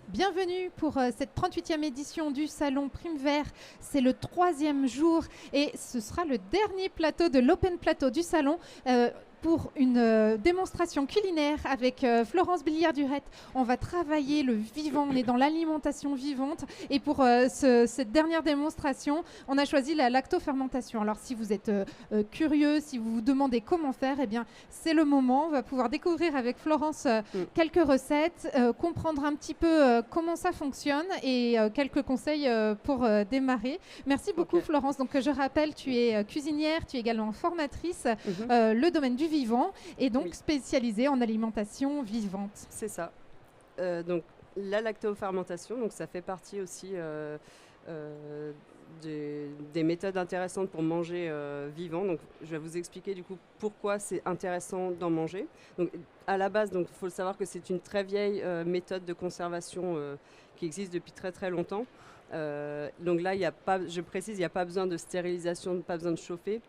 Bienvenue pour cette 38e édition du Salon Prime Vert. C'est le 3e jour et ce sera le dernier plateau de l'Open Plateau du Salon. Pour une démonstration culinaire avec Florence Billiard-Durette. On va travailler le vivant, on est dans l'alimentation vivante. Et pour cette dernière démonstration, on a choisi la lactofermentation. Alors si vous êtes curieux, si vous vous demandez comment faire, eh bien c'est le moment. On va pouvoir découvrir avec Florence quelques recettes, comprendre un petit peu comment ça fonctionne et quelques conseils pour démarrer. Merci beaucoup Florence. Donc je rappelle, tu es cuisinière, tu es également formatrice, le domaine du vivant et donc spécialisée en alimentation vivante. C'est ça. Donc la lactofermentation, donc ça fait partie aussi des méthodes intéressantes pour manger vivant. Donc je vais vous expliquer du coup pourquoi c'est intéressant d'en manger. Donc à la base, donc il faut le savoir que c'est une très vieille méthode de conservation qui existe depuis très très longtemps. Donc là, je précise, il n'y a pas besoin de stérilisation, pas besoin de chauffer.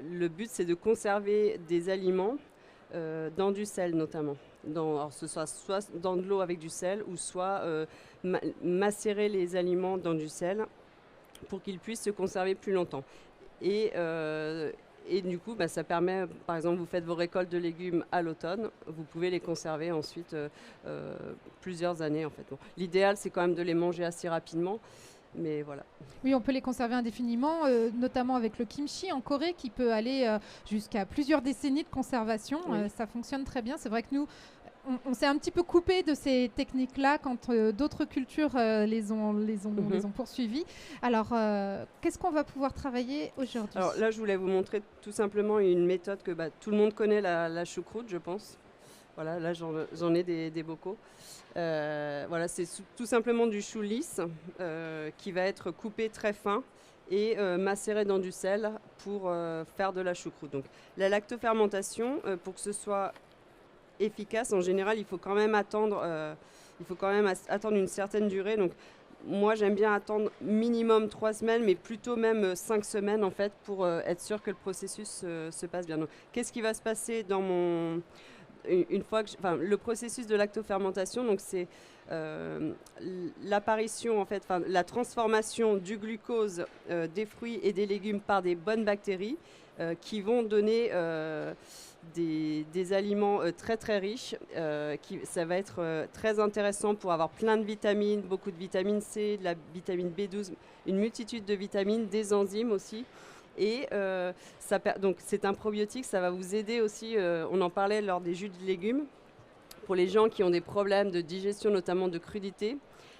Le but, c'est de conserver des aliments dans du sel notamment. Alors, ce soit dans de l'eau avec du sel ou soit macérer les aliments dans du sel pour qu'ils puissent se conserver plus longtemps. Et du coup, ça permet, par exemple, vous faites vos récoltes de légumes à l'automne, vous pouvez les conserver ensuite plusieurs années en fait. Bon, l'idéal, c'est quand même de les manger assez rapidement. Mais voilà. Oui, on peut les conserver indéfiniment, notamment avec le kimchi en Corée qui peut aller jusqu'à plusieurs décennies de conservation. Oui. Ça fonctionne très bien. C'est vrai que nous, on s'est un petit peu coupé de ces techniques-là quand d'autres cultures les ont poursuivies. Alors, qu'est-ce qu'on va pouvoir travailler aujourd'hui ? Alors là, je voulais vous montrer tout simplement une méthode que tout le monde connaît, la choucroute, je pense. Voilà, là, j'en ai des bocaux. Voilà, c'est tout simplement du chou lisse qui va être coupé très fin et macéré dans du sel pour faire de la choucroute. Donc, la lactofermentation, pour que ce soit efficace, en général, il faut quand même attendre une certaine durée. Donc, moi, j'aime bien attendre minimum 3 semaines, mais plutôt même 5 semaines, en fait, pour être sûr que le processus se passe bien. Donc, qu'est-ce qui va se passer dans mon... Une fois que le processus de lactofermentation, donc c'est l'apparition, en fait, la transformation du glucose des fruits et des légumes par des bonnes bactéries qui vont donner des aliments très très riches. Ça va être très intéressant pour avoir plein de vitamines, beaucoup de vitamine C, de la vitamine B12, une multitude de vitamines, des enzymes aussi. Et donc c'est un probiotique, ça va vous aider aussi, on en parlait lors des jus de légumes, pour les gens qui ont des problèmes de digestion, notamment de crudité.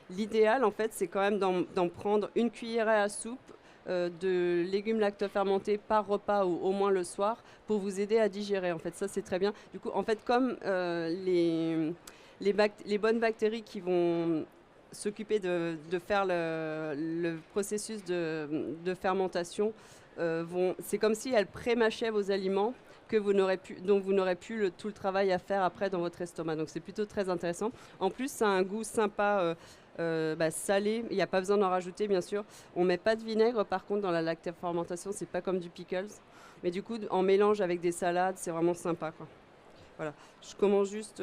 L'idéal, en fait, c'est quand même d'en prendre une cuillerée à soupe de légumes lactofermentés par repas ou au moins le soir pour vous aider à digérer. En fait, ça, c'est très bien. Du coup, en fait, comme les bonnes bactéries qui vont s'occuper de faire le processus de fermentation, c'est comme si elles pré-mâchaient vos aliments dont vous n'aurez plus tout le travail à faire après dans votre estomac. Donc c'est plutôt très intéressant. En plus, ça a un goût sympa, salé. Il n'y a pas besoin d'en rajouter, bien sûr. On ne met pas de vinaigre, par contre, dans la lactofermentation. C'est pas comme du pickles. Mais du coup, en mélange avec des salades, c'est vraiment sympa, quoi. Voilà. Je commence juste...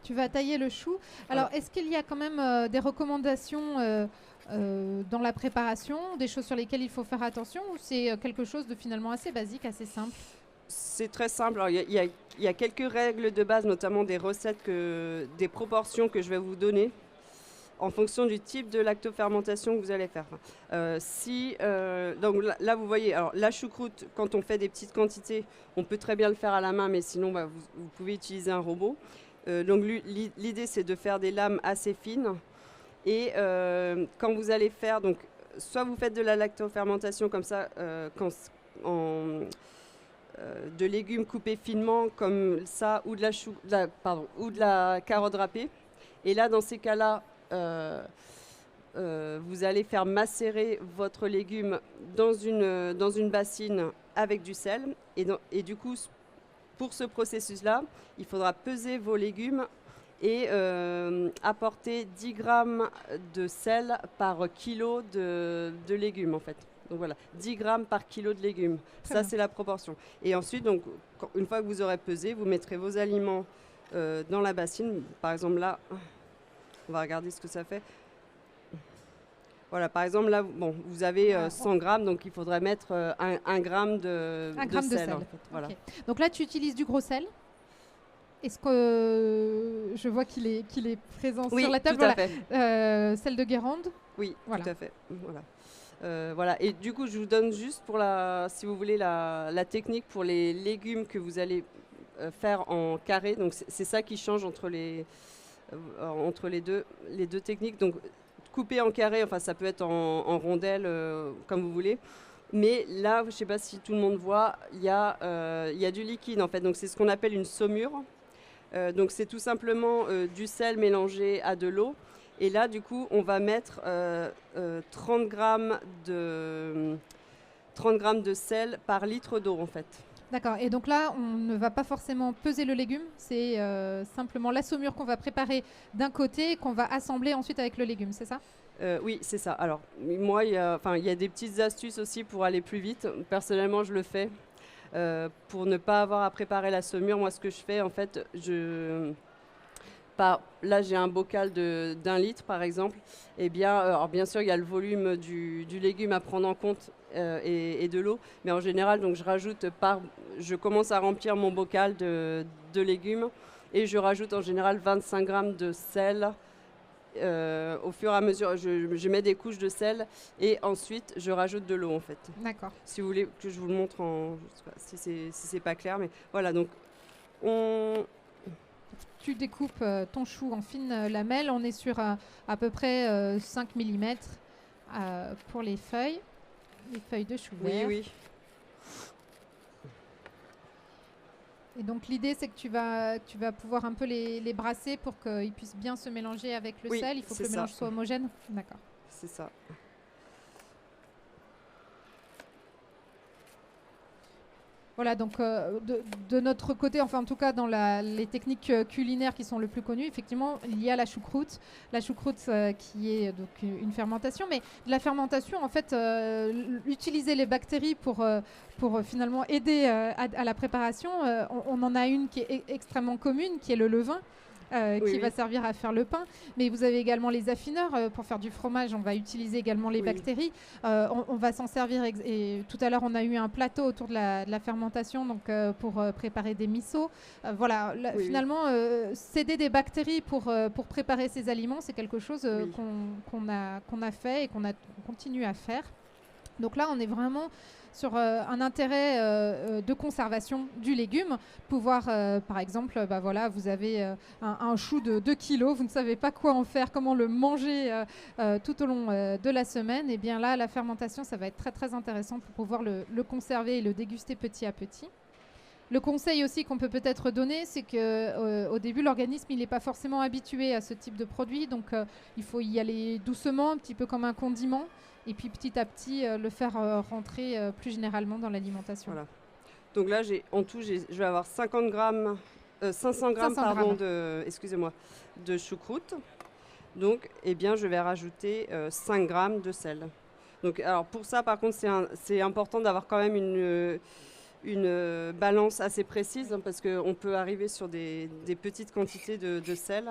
Tu vas tailler le chou. Alors, est-ce qu'il y a quand même des recommandations dans la préparation, des choses sur lesquelles il faut faire attention, ou c'est quelque chose de finalement assez basique, assez simple ? C'est très simple. Alors, il y a quelques règles de base, notamment des recettes, des proportions que je vais vous donner en fonction du type de lactofermentation que vous allez faire. Donc là, vous voyez, alors, la choucroute, quand on fait des petites quantités, on peut très bien le faire à la main, mais sinon, vous pouvez utiliser un robot. Donc l'idée, c'est de faire des lames assez fines. Et quand vous allez faire, donc, soit vous faites de la lactofermentation comme ça, de légumes coupés finement comme ça, ou de la carotte râpée. Et là, dans ces cas-là, vous allez faire macérer votre légume dans une bassine avec du sel. Et du coup, pour ce processus-là, il faudra peser vos légumes et apporter 10 grammes de sel par kilo de légumes en fait. Donc voilà, 10 grammes par kilo de légumes. Ça, c'est la proportion. Et ensuite, donc, une fois que vous aurez pesé, vous mettrez vos aliments dans la bassine. Par exemple, là, on va regarder ce que ça fait. Voilà, par exemple, là, bon, vous avez 100 grammes, donc il faudrait mettre 1 gramme de sel. En fait. Voilà. Okay. Donc là, tu utilises du gros sel. Est-ce que je vois qu'il est présent sur la table? Tout à fait. Sel de Guérande. Oui, voilà. Tout à fait. Voilà. Et du coup, je vous donne juste si vous voulez, la technique pour les légumes que vous allez faire en carré. Donc c'est ça qui change entre les deux techniques. Donc couper en carré, enfin ça peut être en rondelles, comme vous voulez. Mais là, je ne sais pas si tout le monde voit, il y a du liquide en fait. Donc c'est ce qu'on appelle une saumure. Donc c'est tout simplement du sel mélangé à de l'eau. Et là, du coup, on va mettre 30 grammes de sel par litre d'eau en fait. D'accord. Et donc là, on ne va pas forcément peser le légume. C'est simplement la saumure qu'on va préparer d'un côté et qu'on va assembler ensuite avec le légume, c'est ça? Oui, c'est ça. Alors, moi, il y a des petites astuces aussi pour aller plus vite. Personnellement, je le fais. Pour ne pas avoir à préparer la saumure, moi, ce que je fais, en fait, là, j'ai un bocal d'1 litre, par exemple. Eh bien, alors, bien sûr, il y a le volume du légume à prendre en compte et de l'eau. Mais en général, donc, je commence à remplir mon bocal de légumes et je rajoute en général 25 grammes de sel. Au fur et à mesure, je mets des couches de sel et ensuite je rajoute de l'eau en fait. D'accord. Si vous voulez que je vous le montre je sais pas si c'est pas clair, mais voilà, donc tu découpes ton chou en fines lamelles. On est sur à peu près 5 mm pour les feuilles de chou vert. Oui. Et donc l'idée, c'est que tu vas pouvoir un peu les brasser pour qu'ils puissent bien se mélanger avec le sel. Il faut que le mélange soit homogène. D'accord. C'est ça. Voilà, donc de notre côté, enfin en tout cas dans les techniques culinaires qui sont le plus connues, effectivement, il y a la choucroute. La choucroute qui est donc une fermentation, mais de la fermentation, en fait, utiliser les bactéries pour finalement aider à la préparation, on en a une qui est extrêmement commune, qui est le levain. Qui va servir à faire le pain. Mais vous avez également les affineurs. Pour faire du fromage, on va utiliser également les bactéries. On va s'en servir. Et tout à l'heure, on a eu un plateau autour de la fermentation donc, pour préparer des misos. Finalement, s'aider des bactéries pour préparer ces aliments, c'est quelque chose qu'on a fait et qu'on continue à faire. Donc là, on est vraiment sur un intérêt de conservation du légume. Pouvoir, par exemple, vous avez un chou de 2 kilos, vous ne savez pas quoi en faire, comment le manger tout au long de la semaine. Et bien là, la fermentation, ça va être très très intéressant pour pouvoir le conserver et le déguster petit à petit. Le conseil aussi qu'on peut peut-être donner, c'est qu'au début, l'organisme il n'est pas forcément habitué à ce type de produit. Donc, il faut y aller doucement, un petit peu comme un condiment. Et puis petit à petit, le faire rentrer plus généralement dans l'alimentation. Voilà. Donc là, en tout, je vais avoir 500 grammes de choucroute. Donc, je vais rajouter 5 grammes de sel. Donc, alors pour ça, par contre, c'est important d'avoir quand même une balance assez précise hein, parce qu'on peut arriver sur des petites quantités de sel.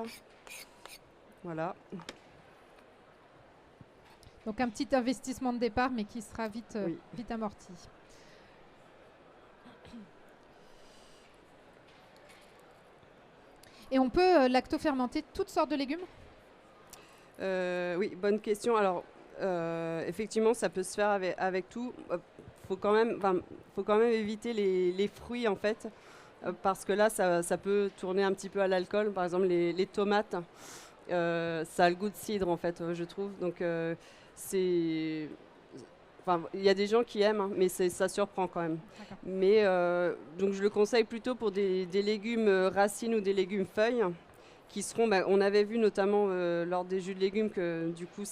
Voilà. Donc un petit investissement de départ, mais qui sera vite amorti. Et on peut lactofermenter toutes sortes de légumes? Oui, bonne question. Alors, effectivement, ça peut se faire avec tout. Faut quand même éviter les fruits, en fait, parce que là, ça peut tourner un petit peu à l'alcool. Par exemple, les tomates, ça a le goût de cidre, en fait, je trouve. Donc, il y a des gens qui aiment, hein, mais ça surprend quand même. Mais donc je le conseille plutôt pour des légumes racines ou des légumes feuilles qui seront. On avait vu notamment lors des jus de légumes que du coup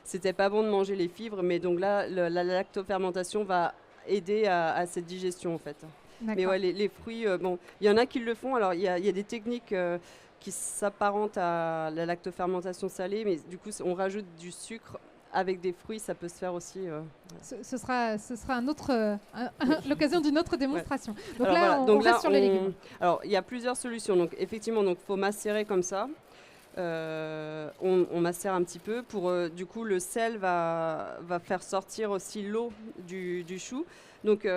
c'était pas bon de manger les fibres, mais donc là la lactofermentation va aider à cette digestion en fait. Mais ouais, les fruits, il y en a qui le font. Alors il y a des techniques qui s'apparente à la lactofermentation salée, mais du coup, on rajoute du sucre avec des fruits, ça peut se faire aussi. Ce sera l'occasion d'une autre démonstration. Donc alors, là, voilà. on reste sur les légumes. Alors, il y a plusieurs solutions. Donc, effectivement, il faut macérer comme ça. On macère un petit peu pour du coup le sel va faire sortir aussi l'eau du chou. Donc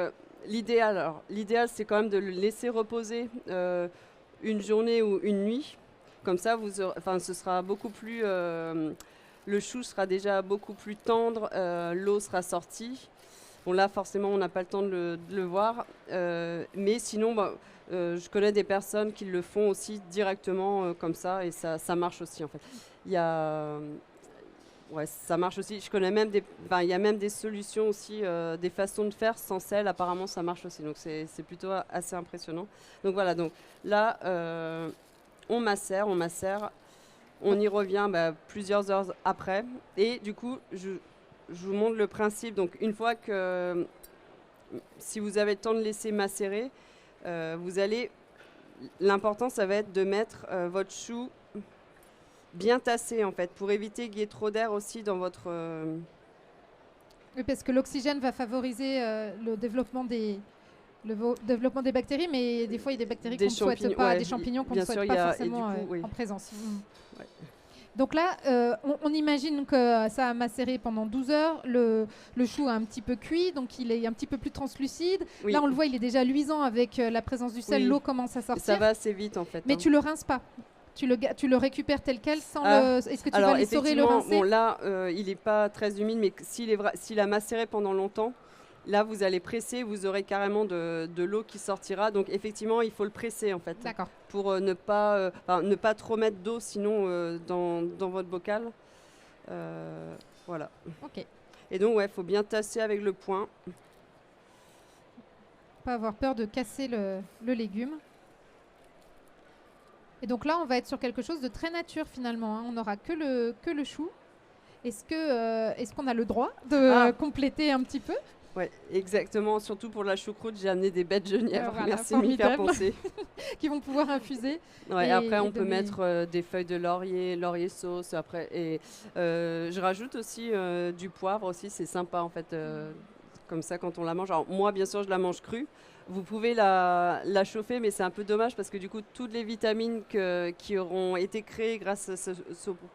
l'idéal c'est quand même de le laisser reposer une journée ou une nuit. Comme ça ce sera beaucoup plus le chou sera déjà beaucoup plus tendre, l'eau sera sortie. Bon là forcément on n'a pas le temps de le voir, mais sinon je connais des personnes qui le font aussi directement comme ça et ça marche aussi en fait. Ça marche aussi. Je connais même il y a même des solutions aussi, des façons de faire sans sel. Apparemment, ça marche aussi. Donc c'est plutôt assez impressionnant. Donc voilà. Donc là, on macère. On y revient plusieurs heures après. Et du coup, je vous montre le principe. Donc une fois que si vous avez le temps de laisser macérer, l'important, ça va être de mettre votre chou bien tassé, en fait, pour éviter qu'il y ait trop d'air aussi dans votre... Oui, parce que l'oxygène va favoriser le développement des bactéries, mais des fois, il y a des bactéries qu'on ne souhaite pas, des champignons qu'on ne souhaite pas forcément en présence. Ouais. Donc là, on imagine que ça a macéré pendant 12 heures. Le chou a un petit peu cuit, donc il est un petit peu plus translucide. Oui. Là, on le voit, il est déjà luisant avec la présence du sel. Oui. L'eau commence à sortir. Ça va assez vite, en fait. Mais tu le rinces pas. Tu le récupères tel quel sans le... Est-ce que tu vas l'essorer, le rincer? Bon, là, il n'est pas très humide, mais s'il a macéré pendant longtemps, là, vous allez presser, vous aurez carrément de l'eau qui sortira. Donc, effectivement, il faut le presser, en fait. D'accord. Pour ne pas trop mettre d'eau, sinon, dans votre bocal. Voilà. OK. Et donc, il faut bien tasser avec le poing. Pas avoir peur de casser le légume. Et donc là, on va être sur quelque chose de très nature, finalement. On n'aura que le chou. Est-ce qu'on a le droit de compléter un petit peu? Oui, exactement. Surtout pour la choucroute, j'ai amené des baies de genièvre. Voilà, merci de m'y faire penser. Qui vont pouvoir infuser. Ouais, après, on peut mettre des feuilles de laurier sauce. Après, et je rajoute aussi du poivre aussi. C'est sympa en fait. Comme ça, quand on la mange. Alors, moi, bien sûr, je la mange crue. Vous pouvez la chauffer, mais c'est un peu dommage parce que du coup, toutes les vitamines qui auront été créées grâce à ce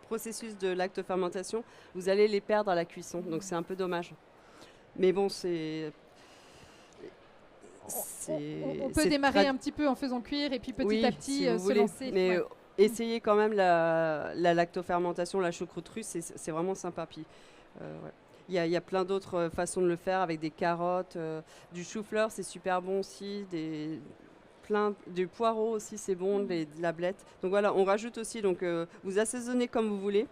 processus de lactofermentation, vous allez les perdre à la cuisson. Donc, c'est un peu dommage. Mais bon, on peut démarrer un petit peu en faisant cuire et puis petit à petit si se lancer. Mais essayez quand même la lactofermentation, la choucroute russe, c'est vraiment sympa. Puis, il y a plein d'autres façons de le faire avec des carottes, du chou-fleur, c'est super bon aussi, du poireau aussi, c'est bon, de la blette. Donc voilà, on rajoute aussi, vous assaisonnez comme vous voulez.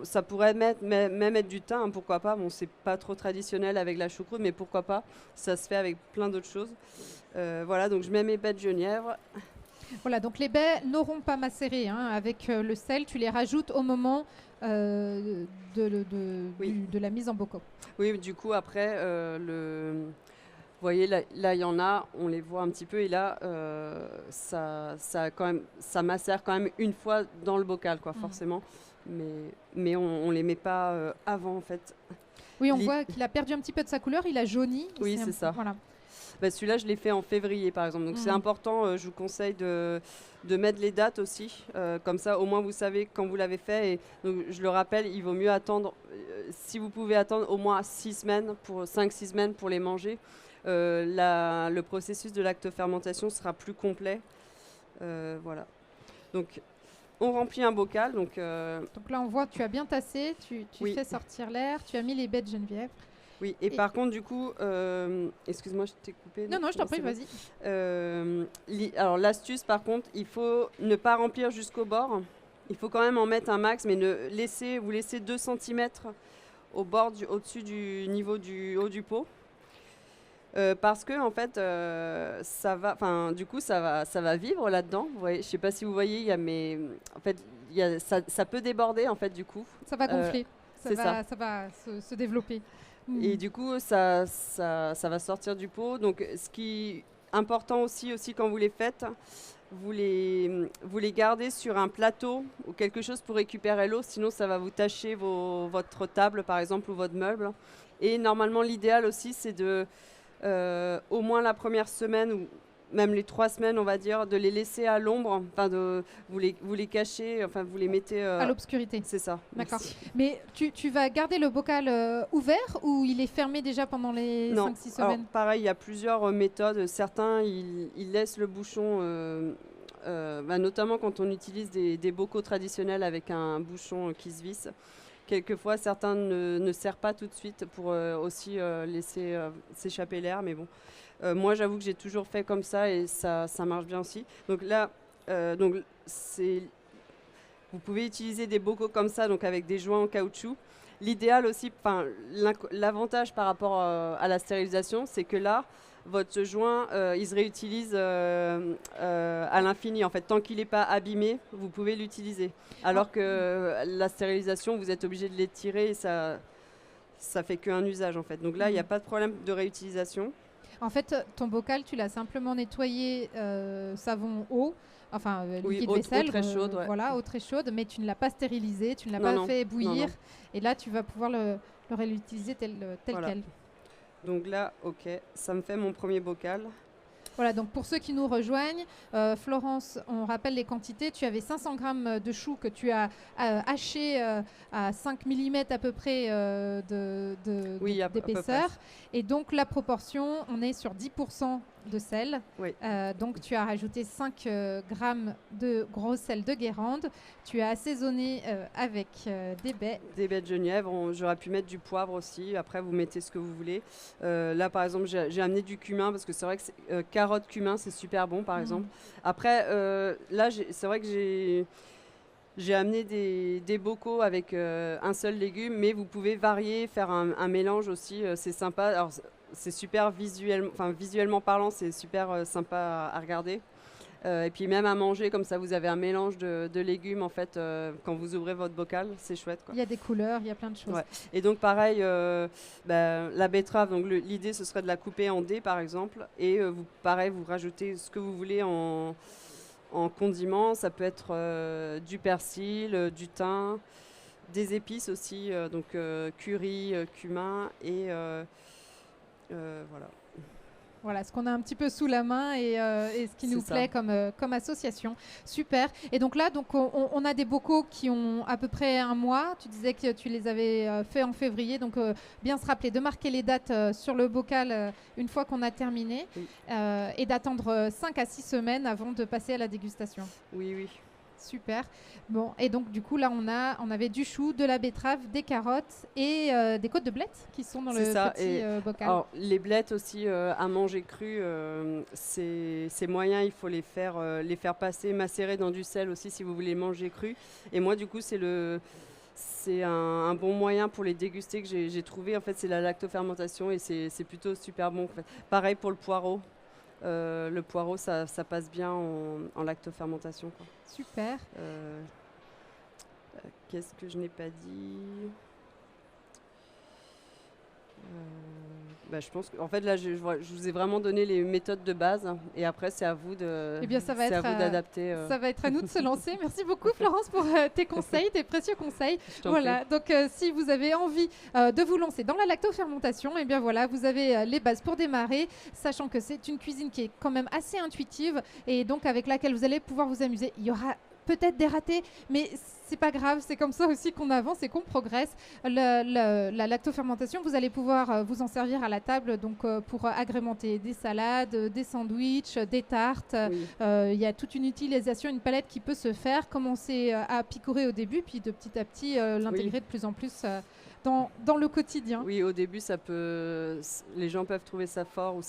Ça pourrait même être du thym, hein, pourquoi pas. Bon, c'est pas trop traditionnel avec la choucroute, mais pourquoi pas. Ça se fait avec plein d'autres choses. Voilà, donc je mets mes baies de genièvre. Voilà, donc les baies n'auront pas macéré avec le sel. Tu les rajoutes au moment de la mise en bocaux. Oui, du coup, après, vous voyez, là, il y en a, on les voit un petit peu. Et là, ça macère quand même une fois dans le bocal, quoi, forcément. Mais on ne les met pas avant, en fait. Oui, on voit qu'il a perdu un petit peu de sa couleur, il a jauni. Oui, c'est ça. Voilà. Celui-là, je l'ai fait en février, par exemple. Donc, c'est important, je vous conseille de mettre les dates aussi. Comme ça, au moins, vous savez quand vous l'avez fait. Et donc, je le rappelle, il vaut mieux attendre, si vous pouvez attendre au moins 5-6 semaines pour les manger. Le processus de lactofermentation sera plus complet. Voilà. Donc, on remplit un bocal. Donc là, on voit, tu as bien tassé, tu fais sortir l'air, tu as mis les baies de Geneviève. Oui, et par contre, du coup, excuse-moi, je t'ai coupé. Non, je t'en prie, vas-y. Alors, l'astuce, par contre, il faut ne pas remplir jusqu'au bord. Il faut quand même en mettre un max, mais vous laissez 2 cm au bord, au-dessus du niveau du haut du pot. Parce que en fait, ça va vivre là-dedans. Je ne sais pas si vous voyez, en fait, ça peut déborder en fait du coup. Ça va gonfler. Ça va se développer. Et du coup, ça va sortir du pot. Donc, ce qui important aussi quand vous les faites, vous les gardez sur un plateau ou quelque chose pour récupérer l'eau, sinon ça va vous tacher votre table par exemple ou votre meuble. Et normalement l'idéal aussi c'est de, au moins la première semaine ou même les 3 semaines on va dire, de les laisser à l'ombre, enfin vous les cachez, enfin vous les mettez... À l'obscurité. C'est ça. D'accord. Mais tu vas garder le bocal ouvert ou il est fermé déjà pendant les 5-6 semaines? Alors, pareil, il y a plusieurs méthodes. Certains, ils laissent le bouchon, notamment quand on utilise des bocaux traditionnels avec un bouchon qui se visse. Quelquefois, certains ne serrent pas tout de suite pour aussi laisser s'échapper l'air. Mais bon, moi, j'avoue que j'ai toujours fait comme ça et ça marche bien aussi. Donc là, vous pouvez utiliser des bocaux comme ça, donc avec des joints en caoutchouc. L'idéal aussi, l'avantage par rapport à la stérilisation, c'est que là, votre joint, il se réutilise à l'infini. En fait, tant qu'il n'est pas abîmé, vous pouvez l'utiliser. Alors que la stérilisation, vous êtes obligé de l'étirer et ça fait qu'un usage en fait. Donc là, il n'y a pas de problème de réutilisation. En fait, ton bocal, tu l'as simplement nettoyé savon eau, enfin liquide vaisselle, eau très chaude, ouais. Voilà, eau très chaude, mais tu ne l'as pas stérilisé, tu ne l'as pas fait bouillir, et là tu vas pouvoir le réutiliser tel voilà. quel. Donc là, ok, ça me fait mon premier bocal. Voilà, donc pour ceux qui nous rejoignent, Florence, on rappelle les quantités. Tu avais 500 grammes de choux que tu as haché à 5 mm à peu près d'épaisseur. Et donc la proportion, on est sur 10% de sel. Oui. Donc tu as rajouté 5 grammes de gros sel de Guérande. Tu as assaisonné avec des baies. Des baies de genièvre. J'aurais pu mettre du poivre aussi. Après, vous mettez ce que vous voulez. Là, par exemple, j'ai amené du cumin parce que c'est vrai que carottes, cumin, c'est super bon, par exemple. Après, là, c'est vrai que j'ai amené des bocaux avec un seul légume, mais vous pouvez varier, faire un mélange aussi. C'est sympa. Alors, c'est super visuellement parlant, c'est super sympa à regarder. Et puis même à manger, comme ça vous avez un mélange de légumes en fait quand vous ouvrez votre bocal, c'est chouette quoi. Il y a des couleurs, il y a plein de choses. Ouais. Et donc pareil, la betterave, donc l'idée ce serait de la couper en dés par exemple, et vous rajoutez ce que vous voulez en condiment. Ça peut être du persil, du thym, des épices aussi, donc curry, cumin et voilà. Voilà, ce qu'on a un petit peu sous la main et ce qui nous plaît comme association. Super. Et donc là, on a des bocaux qui ont à peu près un mois. Tu disais que tu les avais fait en février. Donc, bien se rappeler de marquer les dates sur le bocal une fois qu'on a terminé. Oui. Et d'attendre 5 à 6 semaines avant de passer à la dégustation. Oui, oui. Super. Bon, et donc du coup là on avait du chou, de la betterave, des carottes et des côtes de blettes qui sont dans le petit bocal. Alors, les blettes aussi à manger crues, c'est moyen, il faut les faire passer, macérer dans du sel aussi si vous voulez manger cru. Et moi du coup c'est un bon moyen pour les déguster que j'ai trouvé. En fait c'est la lactofermentation et c'est plutôt super bon. En fait. Pareil pour le poireau. Le poireau, ça passe bien en lactofermentation. Quoi. Super. Qu'est-ce que je n'ai pas dit je pense qu'en fait là je vous ai vraiment donné les méthodes de base et après c'est à vous d'adapter. Ça va être à nous de se lancer. Merci beaucoup Florence pour tes conseils, tes précieux conseils. Voilà, donc si vous avez envie de vous lancer dans la lactofermentation, et bien voilà, vous avez les bases pour démarrer, sachant que c'est une cuisine qui est quand même assez intuitive et donc avec laquelle vous allez pouvoir vous amuser. Il y aura peut-être des ratés, mais c'est pas grave, c'est comme ça aussi qu'on avance et qu'on progresse. La lactofermentation, vous allez pouvoir vous en servir à la table donc, pour agrémenter des salades, des sandwichs, des tartes. Il y a toute une utilisation, une palette qui peut se faire, commencer à picorer au début, puis de petit à petit l'intégrer de plus en plus dans le quotidien. Oui, au début, les gens peuvent trouver ça fort ou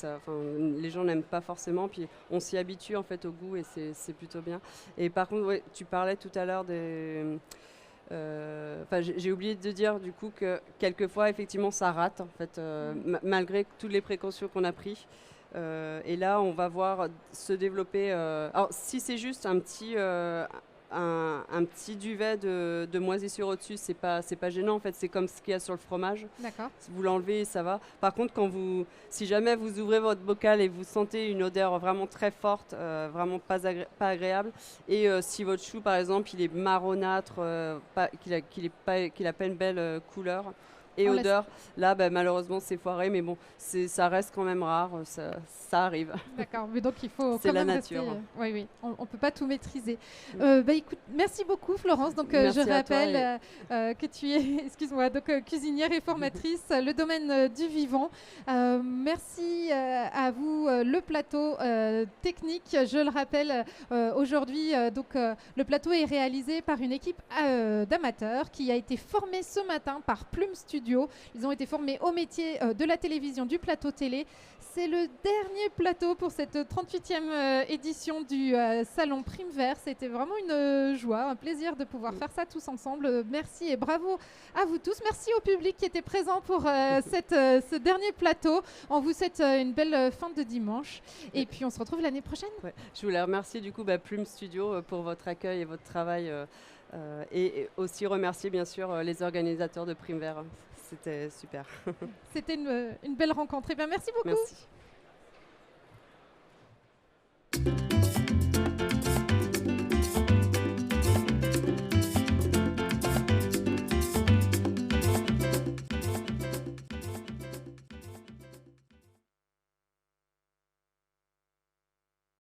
les gens n'aiment pas forcément. Puis on s'y habitue en fait au goût et c'est plutôt bien. Et par contre, tu parlais tout à l'heure des. J'ai oublié de dire du coup que quelquefois, effectivement, ça rate en fait, malgré toutes les précautions qu'on a prises. Et là, on va voir se développer. Alors, si c'est juste un un petit duvet de moisissure au-dessus, c'est pas gênant en fait, c'est comme ce qu'il y a sur le fromage. D'accord. Si vous l'enlevez, ça va. Par contre, si jamais vous ouvrez votre bocal et vous sentez une odeur vraiment très forte, vraiment pas agréable, et si votre chou par exemple il est marronâtre, qu'il a pas une belle couleur et odeur, là malheureusement c'est foiré, mais bon, ça reste quand même rare, ça arrive. D'accord, mais donc il faut c'est quand la même nature. Oui, on ne peut pas tout maîtriser. Écoute, merci beaucoup Florence. Donc Merci je rappelle que tu es, excuse-moi, donc cuisinière et formatrice, le domaine du vivant. Merci à vous, le plateau technique. Je le rappelle, aujourd'hui, le plateau est réalisé par une équipe d'amateurs qui a été formée ce matin par Plume Studio. Ils ont été formés au métier de la télévision, du plateau télé. C'est le dernier plateau pour cette 38e édition du Salon Prime Vert. C'était vraiment une joie, un plaisir de pouvoir faire ça tous ensemble. Merci et bravo à vous tous. Merci au public qui était présent pour ce dernier plateau. On vous souhaite une belle fin de dimanche. Et puis on se retrouve l'année prochaine. Ouais. Je voulais remercier du coup Plume Studio pour votre accueil et votre travail. Et aussi remercier bien sûr les organisateurs de Prime Vert. C'était super. C'était une belle rencontre. Et bien, merci beaucoup. Merci.